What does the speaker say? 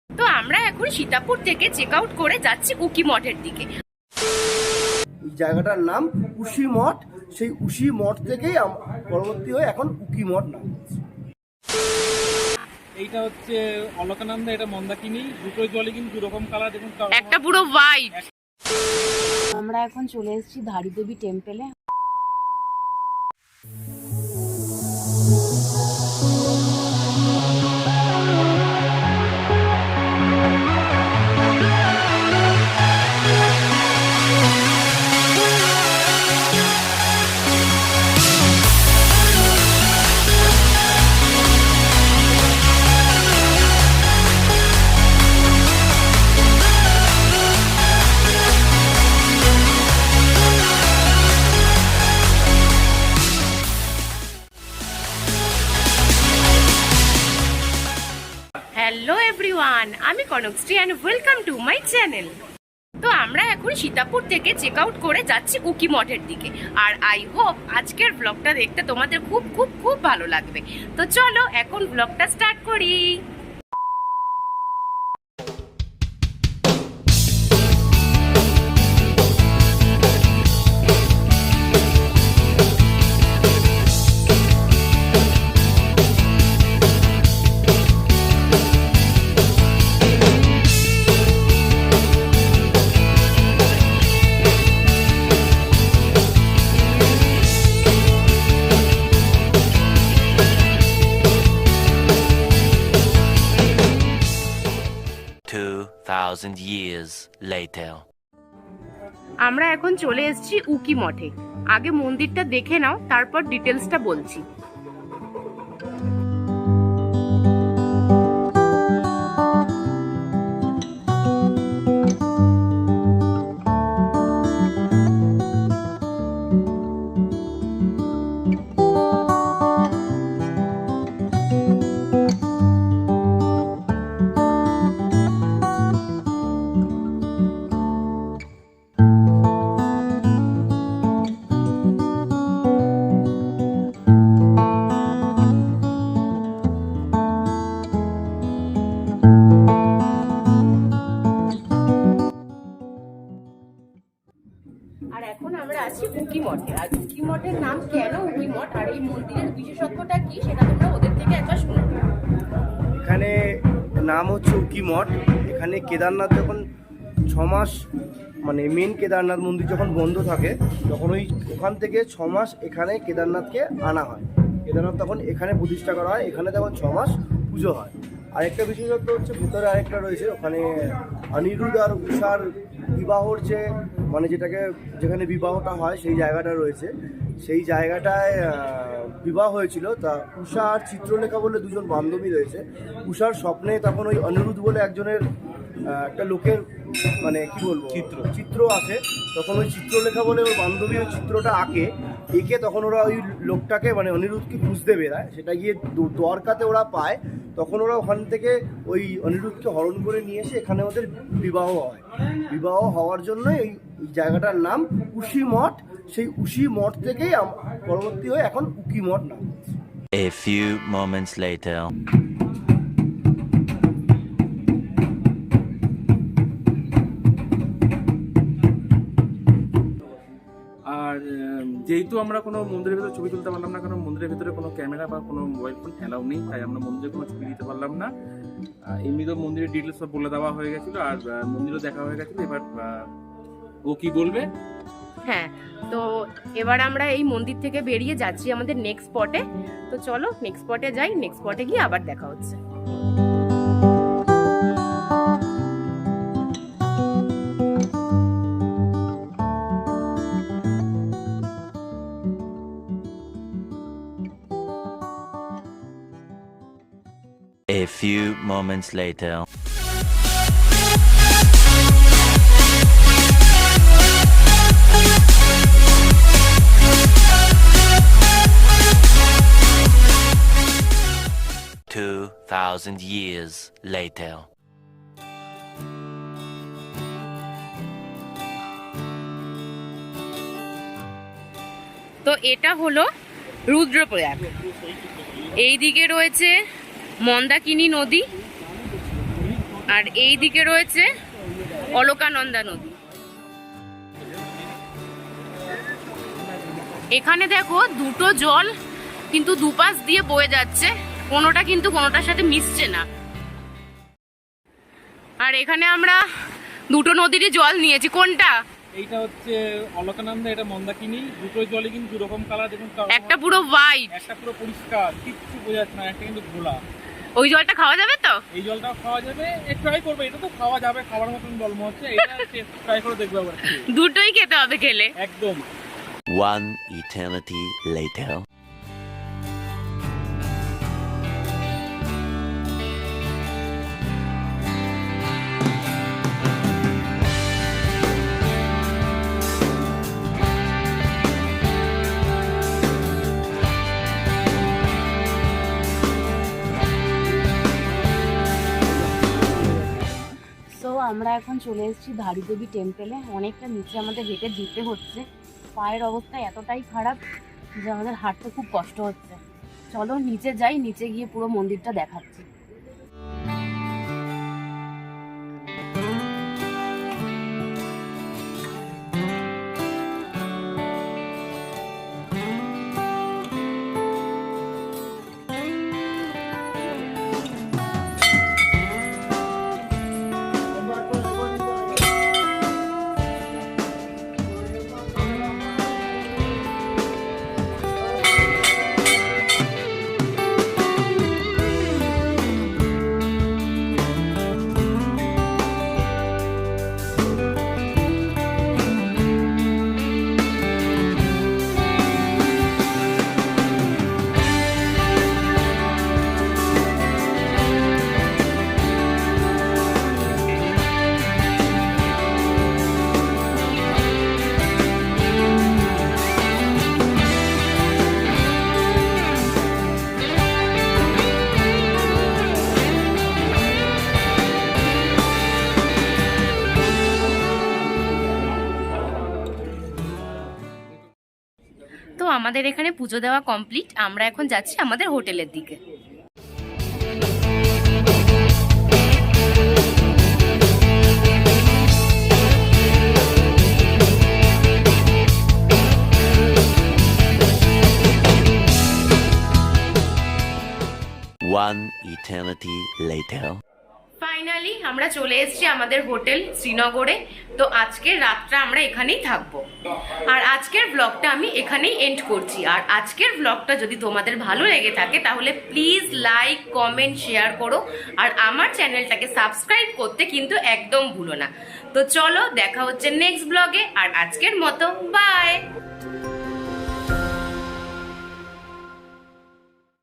তো আমরা এখন সীতাপুর থেকে চেক আউট করে যাচ্ছি উকি মঠের দিকে। এই জায়গাটার নাম উশি মঠ। সেই উশি মঠ থেকেই পরবর্তী হয়ে এখন উকি মঠ নাম। এইটা হচ্ছে অলকানন্দা, এটা মন্দাকিনী। দুটোই জলে কিন্তু দুরকম কালার। দেখুন, একটা পুরো হোয়াইট। আমরা এখন চলে এসেছি ধারী দেবী টেম্পলে। হ্যালো এভরিওয়ান, আমি Kanakashree and welcome to my channel. তো আমরা এখন সীতাপুর থেকে চেক আউট করে যাচ্ছি উকি মঠের দিকে। আর আই হোপ আজকের ব্লগটা দেখতে তোমাদের খুব খুব খুব ভালো লাগবে। তো চলো এখন ব্লগটা স্টার্ট করি। Years later. আমরা এখন চলে এসেছি উকি মঠে। আগে মন্দিরটা দেখে নাও, তারপর ডিটেলসটা বলছি। আর এখন আমরা আছি উকি মঠে। আর উকি মঠের নাম কেন উকি মঠ আর এই মন্দিরের বিশেষত্বটা কি সেটা তোমরা ওদের থেকে একবার শুনে নাও। এখানে নাম হচ্ছে উকি মঠ। এখানে কেদারনাথ যখন 6 মাস মানে মেন কেদারনাথ মন্দির যখন বন্ধ থাকে তখন ওখান থেকে 6 মাস এখানে কেদারনাথকে আনা হয়। কেদারনাথ তখন এখানে প্রতিষ্ঠা করা হয়। এখানে তখন 6 মাস পুজো হয়। আরেকটা বিশেষত্ব হচ্ছে ভেতরে আরেকটা রয়েছে, ওখানে অনিরুদ্ধ আর উষার বিবাহর যে মানে যেখানে বিবাহটা হয় সেই জায়গাটা রয়েছে। সেই জায়গাটায় বিবাহ হয়েছিল। তা উষা আর চিত্রলেখা বলে দুজন বান্ধবী রয়েছে। উষার স্বপ্নে তখন ওই অনিরুদ্ধ বলে একজনের একটা লোকের মানে কি বলবো চিত্র আসে। তখন ওই চিত্রলেখা বলে ওই বান্ধবী ওই চিত্রটা এঁকে তখন ওরা ওই লোকটাকে মানে অনিরুদ্ধকে খুঁজতে বেরায়। সেটা গিয়ে দ্বারকাতে ওরা পায়। তখন ওরা ওখান থেকে ওই অনিরুদ্ধকে হরণ করে নিয়ে এসে এখানে ওদের বিবাহ হয়। বিবাহ হওয়ার জন্যই এই জায়গাটার নাম উশি মঠ। সেই উশি মঠ থেকেই পরবর্তী হয়ে এখন উকি মঠ নাম। A few moments later. আর যেহেতু আমরা কোনো মন্দিরের ভিতরে ছবি তুলতে পারলাম না, কারণ মন্দিরের ভিতরে কোনো ক্যামেরা বা কোনো মোবাইল ফোন অ্যালাউ নেই, তাই আমরা মন্দিরে কোনো ছবি দিতে পারলাম না। এমনি তো মন্দিরের ডিটেলস সব বলে দেওয়া হয়ে গেছিলো আর মন্দিরও দেখা হয়ে গেছিলো। এবার ও কি বলবে। হ্যাঁ, তো এবার আমরা এই মন্দির থেকে বেরিয়ে যাচ্ছি আমাদের নেক্সট স্পটে। তো চলো নেক্সট স্পটে যাই। নেক্সট স্পটে গিয়ে আবার দেখা হচ্ছে। A few moments later. 2,000 years later. তো এটা হলো রুদ্রপ্রয়াগ। এইদিকে রয়েছে মন্দাকিনী নদী আর এই দিকে রয়েছে অলকানন্দা নদী। এখানে দেখো দুটো জল কিন্তু দুপাশ দিয়ে বয়ে যাচ্ছে, কোনোটা কিন্তু কোনোটার সাথে মিশছে না। আর এখানে আমরা দুটো নদীরই জল নিয়েছি। কোনটা? এইটা হচ্ছে অলকানন্দা, এটা মন্দাকিনী। দুটো জলই কিন্তু দুরকম কালার। দেখুন, একটা পুরো হোয়াইট, একটা পুরো পরিষ্কার, কিচ্ছু বোঝা যাচ্ছে না। একটা কিন্তু ঘোলা। ওই জলটা খাওয়া যাবে তো? এই জলটাও খাওয়া যাবে, ট্রাই করবে। এটা তো খাওয়া যাবে, খাওয়ার মতন জল মনে হচ্ছে। এটা ট্রাই করে দেখবে আবার। দুটোই খেতে হবে খেলে। একদম। One eternity later. সো আমরা এখন চলে এসেছি ধারী দেবী টেম্পেলে। অনেকটা নিচে আমাদের হেঁটে যেতে হচ্ছে। পায়ের অবস্থা এতটাই খারাপ যে আমাদের হাঁটতে খুব কষ্ট হচ্ছে। চলো নিচে যাই, নিচে গিয়ে পুরো মন্দিরটা দেখাচ্ছি। তো আমাদের এখানে পুজো দেওয়া কমপ্লিট। আমরা এখন যাচ্ছি আমাদের হোটেলের দিকে। One eternity later. ফাইনালি আমরা চলে এসেছি আমাদের হোটেল শ্রীনগরে। তো আজকের রাতটা আমরা এখানেই থাকবো। আর আজকের ব্লগটা আমি এখানেই এন্ড করছি। আর আজকের ব্লগটা যদি তোমাদের ভালো লেগে থাকে তাহলে প্লিজ লাইক, কমেন্ট, শেয়ার করো। আর আমার চ্যানেলটাকে সাবস্ক্রাইব করতে কিন্তু একদম ভুলো না। তো চলো দেখা হচ্ছে নেক্সট ব্লগে। আর আজকের মতো বাই।